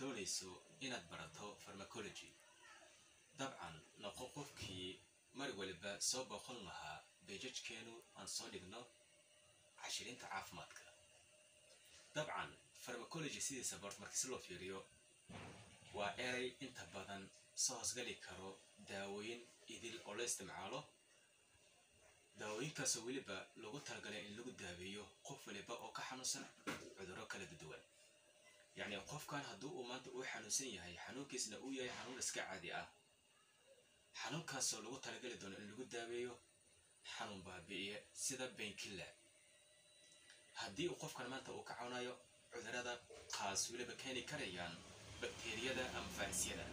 doonayso inaad barato pharmacology dabcan noqo qofkii mar waliba soo booqan lahaa beejajkeenu aan soo dhigno cashirinta caafimaadka dabcan pharmacology sidiisa markii loo fiiriyo waa eray inta badan soo hosgali karo daawooyin idil oo la isticmaalo daawooyinkaas waliba lagu talagalay in lagu daaweeyo qof waliba oo ka xanuunsan cudurro kala duwan يعني qofkan haduu uu maanta uu xanuunsan yahay xanuunkiisna uu yahay xanuun iska caadi ah xanuunkaas oo lagu talagalay doono in lagu daaweeyo xanuun baabi'iye sida painkiller hadii uu qofkan maanta uu ka cawnayo cudurrada qaas waliba keeni karayaan bakteeriyada ama fayrasyada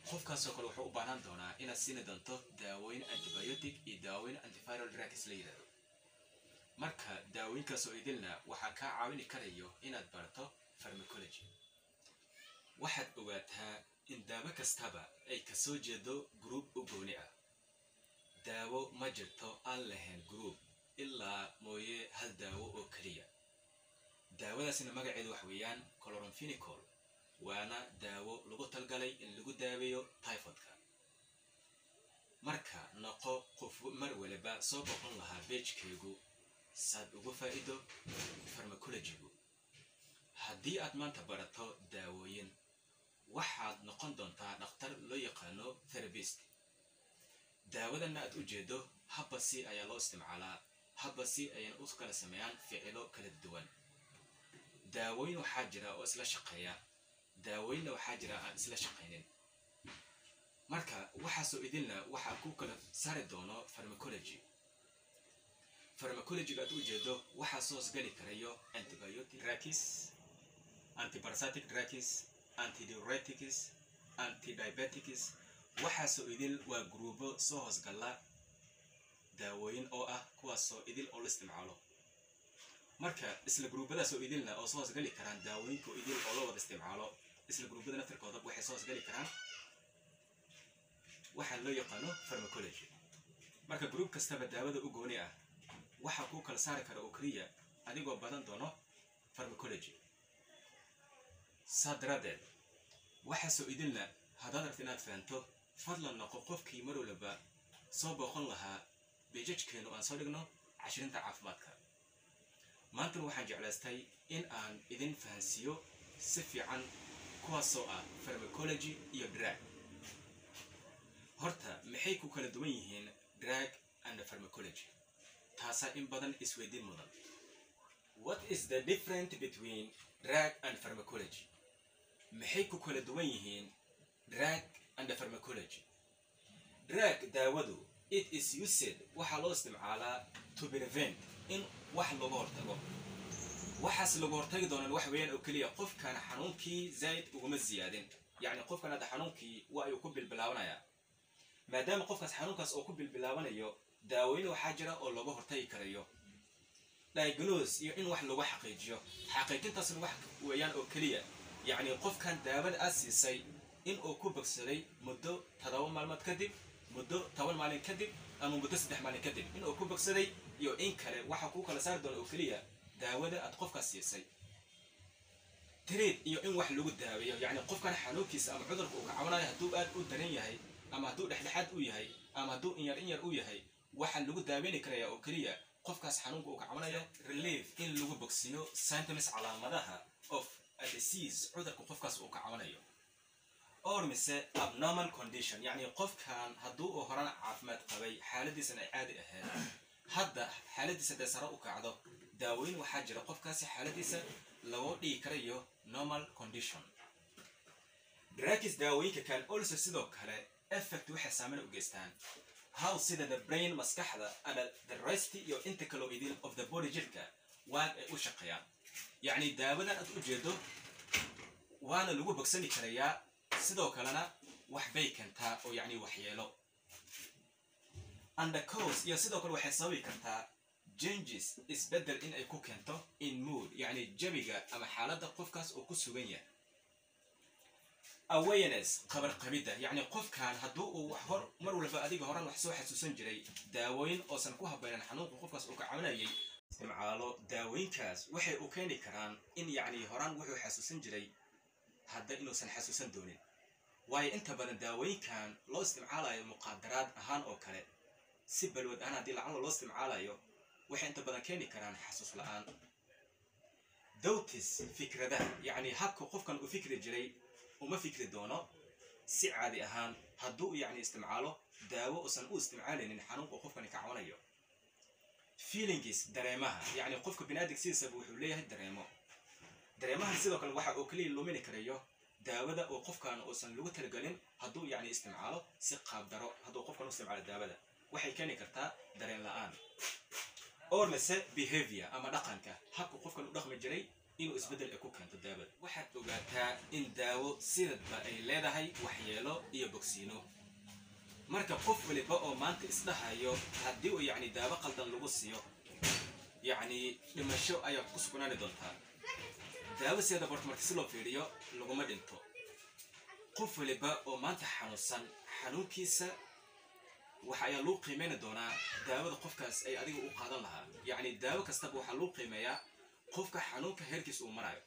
qofkaas oo kale wuxuu u baahan doonaa inaad siin doonto daawooyin antibiotic iyo daawooyin antiviral drugs la yiraahdo marka daawooyinkaas oo idilna waxa ka caawin karayo inaad barato pharmacology waxaad ogaataa in daawo kastaba ay ka soo jeedo group u gooni ah daawo ma jirto aan lahayn group ilaa mooye hal daawo oo kaliya daawadaasina magaceedu wax weeyaan chloramphenicol waana daawo lagu talgalay in lagu daaweeyo typhoidka marka noqo qof mar waliba soo boqon lahaa beejkeegu saad ugu faa'iido pharmacology-gu haddii aad maanta barato daawooyin waxaad noqon doontaa dhakhtar loo yaqaano therapist daawadana aad u jeedo habba si ayaa loo isticmaalaa habba si ayaan u kala sameeyaan ficilo kala duwan daawooyin waxaa jira oo isla shaqeeya daawooyinna waxaa jira aan isla shaqaynin marka waxaasoo idilna waxaa ku kala saari doono pharmacology aad u jeedo waxaa soo hosgali karayo antibiotic drugs antiparasitic drugs antidiuretics antidiabetics waxaasoo idil waa gruubo soo hosgala daawooyin oo ah kuwaasoo idil oo la isticmaalo marka isla gruubadaasoo idilna oo soo hosgali karaan daawooyinka idil oo loo wada isticmaalo isla gruubada naftirkooda waxay soo hosgali karaan waxaa loo yaqaano pharmacology marka gruub kastaba daawada u gooni ah waxa ku kala saari kara oo kaliya adigoo badan doono pharmacology sadradeed waxa soo idilna haddaad rabto inaad fahanto fadlan noqo qofkii mar waliba soo booqan lahaa beejajkeenu aan soo dhigno cashirinta caafimaadka maanta waxaan jeclaystay in aan idin fahansiiyo si fiican kuwaasoo ah pharmacology iyo drug horta maxay ku kala duwan yihiin drug and pharmacology taasa in badan isweydiin mudan what is the difference between drug and pharmacology maxay ku kala duwan yihiin drug and pharmacology drug daawadu it is used waxa loo isticmaalaa to prevent in wax laga hortago waxaas laga hortagi doonaan wax weeyaan oo kaliya qofkan xanuunkii zaid uguma ziyaadin yani qofkan hada xanuunkii waa ay ku bilbilaabanayaa maadaama qofkaas xanuunkaas oo ku bilbilaabanayo daawooyin waxaa jira oo laga hortagi karayo diagnose iyo in wax lagu xaqiijiyo xaqiijintaasna wax weeyaan oo kaliya yani qofkan daawada aasisay in uu ku bogsaday muddo 7 maalmood kadib muddo 10 maalin kadib ama muddo 3 maalin kadib in uu ku bogsaday iyo in kale waxa ku kala saar doona oo kaliya daawada aad qofkaas siisay treat iyo in wax lagu daaweeyo yani qofkan xanuunkiisa ama cudurka uu ka cawanayo hadduu aad u daran yahay ama hadduu dhexdhexaad u yahay ama hadduu in yar u yahay waxa lagu daaweyn karayaa oo kaliya qofkaas xanuunka uu ka cawanayo relief in lagu bogsiyo symptoms calaamadaha of a disease cudurka qofkaas uu ka cawanayo or mise abnormal condition yani qofkan hadduu uu horan caafimaad qabay xaaladiisana ay caadi ahayd hadda xaaladiisa dee sare u kacdo daawooyin waxaa jira qofkaasi xaaladiisa lagu dhigi karayo normal condition drugs daawooyinka kan also sidoo kale effect waxay saameyn u geystaan how sida the brain maskaxda and the rest iyo inta kale idil of the body jirka waa ay u shaqeeyaan yani daawadan aad u jeedo waana lagu bogsani karayaa sidoo kalena wax bay kentaa oo yani waxyeelo and the cause iyo sidoo kale waxay sababi kartaa changes isbedel in ay ku keento in mood yani jawiga ama xaaladda qofkaas oo ku sugan yahay awareness qabar qabida yani qofkan hadduu uu wax hor mar walba adiga horan wax soo xasuusan jiray daawooyin oosan ku habaynan xanuunka qofkaas uu ka cabanayay isticmaalo daawooyinkaas waxay u keeni karaan in yani horan wuxuu xasuusan jiray hadda inuusan xasuusan doonin waayo inta badan daawooyinkan loo isticmaalayo muqaadaraad ahaan oo kale si balwad ahaan haddii lacala loo isticmaalayo waxay inta badan keeni karaan xasuus la'aan dawtis fikradaha yacni habka qofkan uu fikri jiray uma fikri doono si caadi ahaan hadduu yacni isticmaalo daawo uusan u isticmaalaynin xanuunka qofkani ka cawanayo feelings dareemaha yacni qofka bini'aadamka sidiisaba wuxuu leeyahay dareemahan sidoo kale waxa uu kaliya lumini karayo daawada oo qofkan uusan lagu talagelin hadduu yacni isticmaalo si qaab daro hadduu qofkan u isticmaalo daawada waxay keeni kartaa dareen la'aan or mise behavior ama dhaqanka habka qofkan u dhaqmi jiray inuu isbeddel ay ku keento daawada waxaad ogaataa in daawo sidadba ay leedahay waxyeelo iyo bogsiino marka qof waliba oo maanta isdhahayo haddii uu yacni daawo qaldan lagu siiyo yacni dhimasho ayaad ku sugnaani doontaa daawo sideeda borta marka si loo fiiriyo laguma dhinto qof waliba oo maanta xanuunsan xanuunkiisa waxa ayaa lagu qiimeyn doonaa daawada qofkaas ay adiga u qaadan lahaa yacni daawo kastaba waxaa lagu qiimeeyaa qofka xanuunka heerkiisa uu marayo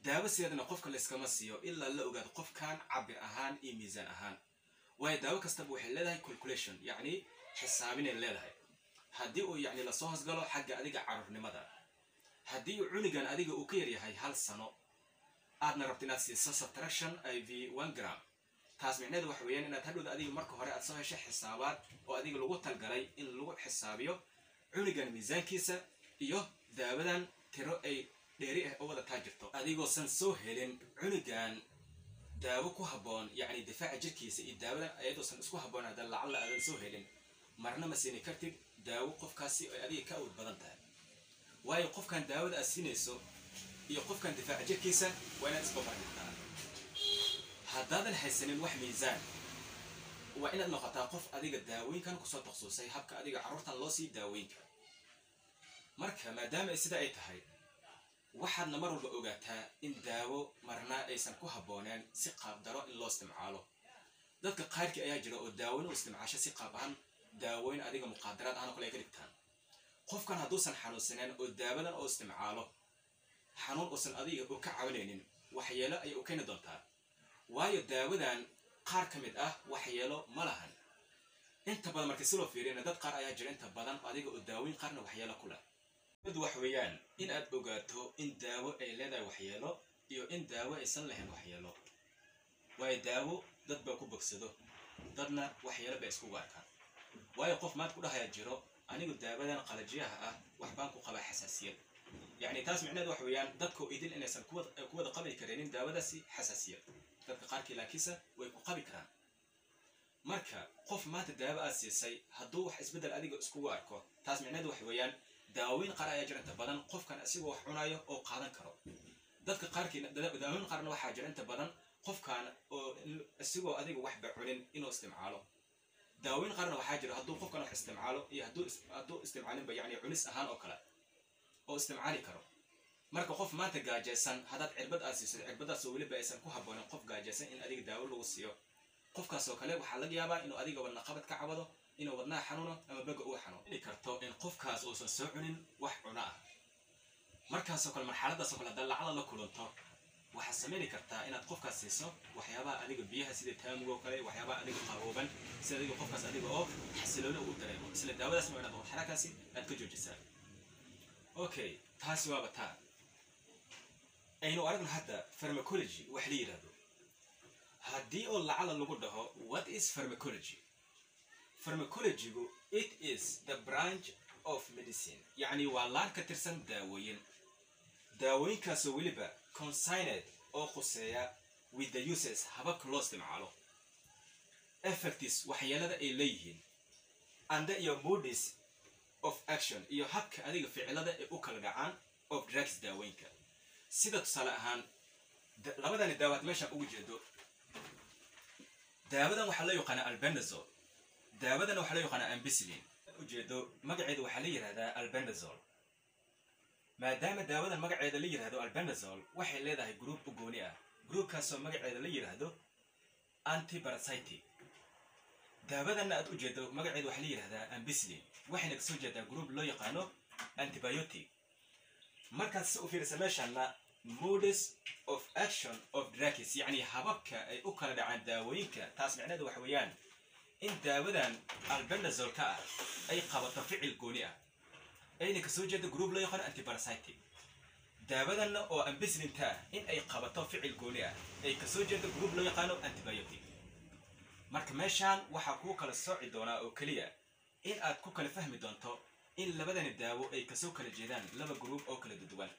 daawo sideedana qofka layskama siiyo ilaa la ogaado qofkan cabir ahaan iyo miisaan ahaan waayo daawo kastaba waxay leedahay calculation yacni xisaabinay leedahay haddii uu yacni lasoo hoosgalo xagga adiga carruurnimada haddii uu cunigan adiga uu ka yaryahay 1 sano aadna rabto inaad siiso subtraction IV 1 gram taas micneheedu waxa weeyaan inaad hadhowda adiga marka hore aad soo heshay xisaabaad oo adiga lagu talgalay in lagu xisaabiyo cunigan miisaankiisa iyo daawadan tiro ay dheeri ah oo wada taa jirto adigoosan soo helin cunigan daawo ku habboon yacni difaaca jirkiisa iyo daawadan ayadoosan isku habboon hadda lacalla aadan soo helin marna ma siini kartid daawo qofkaasi ay adiga ka awood badan tahay waayo qofkan daawada aad siinayso iyo qofkan difaaca jirkiisa waa inaad isku bardigtaa haddaadan haysanin wax miisaan waa inaad noqotaa qof adiga daawooyinkan kusoo takhasusay habka adiga carruurtan loo sii daawooyinka marka maadaama sida ay tahay waxaadna mar walba ogaataa in daawo marna aysan ku habbooneen si qaab daro in loo isticmaalo dadka qaarkii ayaa jira oo daawona u isticmaasho si qaab ahaan daawooyin adiga muqaadaraad ahaan oo kale ay ka dhigtaan qofkan hadduusan xanuunsaneen oo daawadan oo isticmaalo xanuun uusan adiga u ka cawanaynin waxyeelo ayay u keeni doontaa waayo daawadan qaar ka mid ah waxyeelo ma lahan inta badan markii si loo fiiriyana dad qaar ayaa jira inta badan adiga oo daawooyin qaarna waxyeelo ku leh mid wax weeyaan in aad ogaato in daawo ay leedahay waxyeelo iyo in daawo aysan lahayn waxyeelo waayo daawo dad baa ku bogsado dadna waxyeelo bay iskugu arkaan waayo qof maad ku dhahaya jiro anigu daawadan qalajiyaha ah wax baan ku qabaa xasaasiyad yacni taas micneheedu waxa weeyaan dadka idil inaysan ku wada qabi kareenin daawadaasi xasaasiyad dadka qaarkii laakiinse way ku qabi karaan marka qof maanta daawo aad siisay hadduu wax isbeddel adiga iskugu arko taas micneheedu waxa weeyaan daawooyin qaar ayaa jira inta badan qofkan asigoo wax cunayo oo qaadan karo dadka qaarkiina daawooyin qaarna waxaa jira inta badan qofkan oo asigoo adiga waxba cunin inuu isticmaalo daawooyin qaarna waxaa jira hadduu qofkan wax isticmaalo iyo hadduu isticmaalinba yacni cunis ahaan oo kale oo isticmaali karo marka qof maanta gaajaysan haddaad cirbad aad siiso cirbadaasoo weliba aysan ku habboonin qof gaajaysan in adiga daawo lagu siiyo qofkaasoo kale waxaa laga yaabaa inuu adiga wadna qabad ka cawado inuu wadnaha xanuuno ama baga uu xanuuno dhici karto in qofkaas uusan soo cunin wax cuno ah markaasoo kale marxaladaasoo kale haddaad lacala la kulanto waxaad samayni kartaa inaad qofkaas siiso waxyaabaha adiga biyaha sida taamugoo kale waxyaabaha adiga qabooban sida adiga qofkaas adiga oo xasilooni u dareemo isla daawadaasna waa inaad waxyaalahaasi aad ka joojisaa okay taasi waaba taa aynu aragno hadda pharmacology wax la yidhaahdo haddii oo lacala lagu dhaho what is pharmacology pharmacologygu it is the branch of medicine yacni waa laan ka tirsan daawooyinkaasoo weliba consigned oo khuseeya with the uses hababka loo isticmaalo effects waxyeelada ay leeyihiin anda iyo modes of action iyo habka adiga ficilada ay u kala dhacaan of drugs daawooyinka sida tusaale ahaan labadani daawaad meeshaan ugu jeedo daawadan waxaa loo yaqaanaa albendazole daawadana waxaa loo yaqaanaa ampicillin ujeedo magaceedu waxaa la yidhahdaa albendazole maadaama daawadan magaceeda la yidhahdo albendazole waxay leedahay group u gooni ah groupkaasoo magaceeda la yidhaahdo antiparasitic daawadanna aad ujeedo magaceedu waxaa la yidhahdaa ampicillin waxayna kasoo jeedaa group loo yaqaano antibiotic markaad si u fiirisa meeshaanna modes of action of drugs يعني hababka ay u kala dhacaan daawooyinka taas macnaheedu waxa weeyaan in daawadan albendazolka ah ay qabato ficil gooni ah ayna kasoo jeedo group loo yaqaan antiparasitic daawadan oo ampicillin-ta ah in ay qabato ficil gooni ah ay kasoo jeedo group loo yaqaan antibiotic marka meeshaan waxa ku kala sooci doonaa oo kaliya in aad ku kala fahmi doonto in labadani daawo ay kasoo kala jeedaan laba group oo kala duwan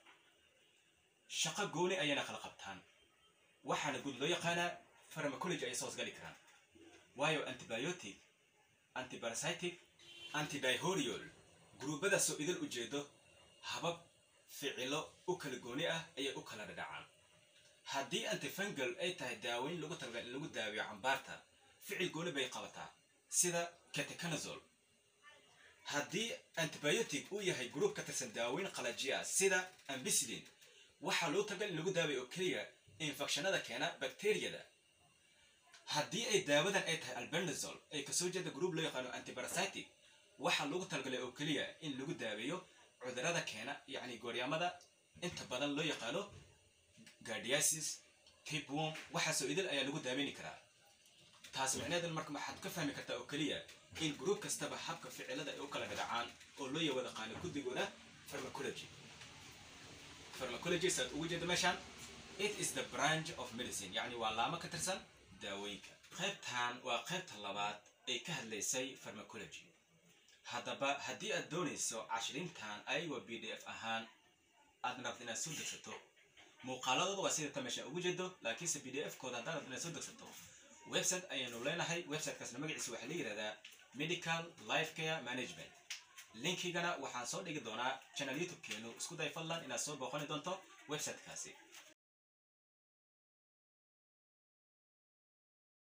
shaqo gooni ayana kala qabtaan waxaana guud loo yaqaanaa pharmacology ay soo gali karaan waayo antibiotic antiparasitic antidihorial groupada soo idil ujeedo habab ficilo u kala gooni ah ayay u kala dhacaan haddii antifungal ay tahay daaweyn lagu talagalay in lagu daaweeyo cambaarta ficil gooni bay qabataa sida ketoconazole haddii antibiotic uu yahay group ka tirsan daaweyn qalajiya sida ampicillin waxaa loo talagalay in lagu daaweeyo oo keliya infectionada keena bacteriyada haddii ay daawadan ay tahay albendazole ay kasoo jeeda group loo yaqaano antiparasitic waxaa loogu talagalay oo keliya in lagu daaweeyo cudurada keena yacni gooryaamada inta badan loo yaqaano gardiasis tapeworm waxaasoo idil ayaa lagu daaweyni karaa taas macnaheedu marka waxaad ka fahmi kartaa oo keliya in group kastaba habka ficilada ay u kala dhacaan oo loo yawada qaano guddigooda pharmacology saad ugu jeeda meeshaan it is the branch of medicine yani waa laamo ka tirsan daawooyinka qaybtan waa qaybta labaad ay ka hadlaysay pharmacology haddaba haddii aad doonayso cashirintan ayagoo pdf ahaan aadna rabta inaad soo degsato muuqaaladooda waa sida ta meesha ugu jeedo laakiinse pdf kooda haddaad rabta inaad soo degsato website ayaynu leenahay websitekaasna magaciisa waxaa la yihahdaa medical life care management linkigana waxaan soo dhigi doonaa channel youtube keenu isku day fadlan inaad soo booqani doonto websitekaasi